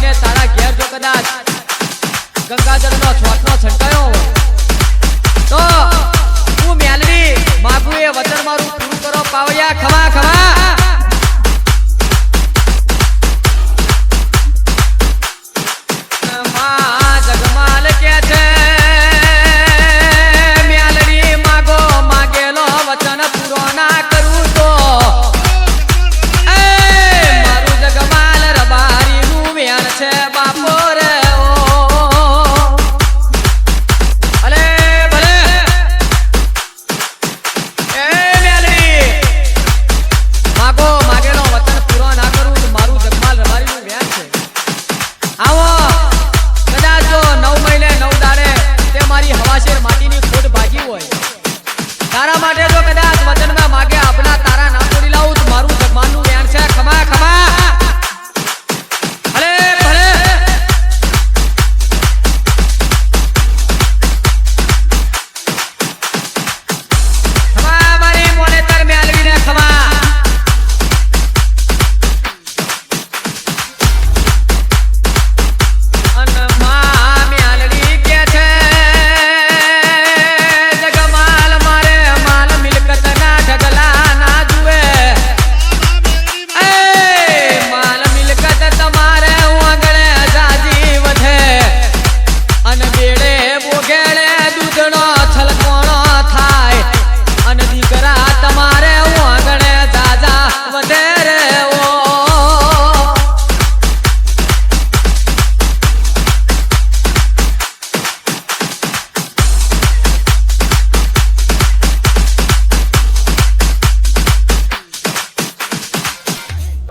મહિને તારા ઘેર જો કદાચ ગંગાજળનો છોટનો છંટાયો તો હું મેલડી માગું એ વચન મારું પૂરું કરો પાવયા ખવા ખવા જગમાલ કે છે મેલડી માગો માગેલો વચન પૂરો ના કરું તો મારું જગમાલ રબારી નું વેણ છે બાપો રે આવો કદાચ જો 9 મહિને 9 દાડે તે મારી હવાશેર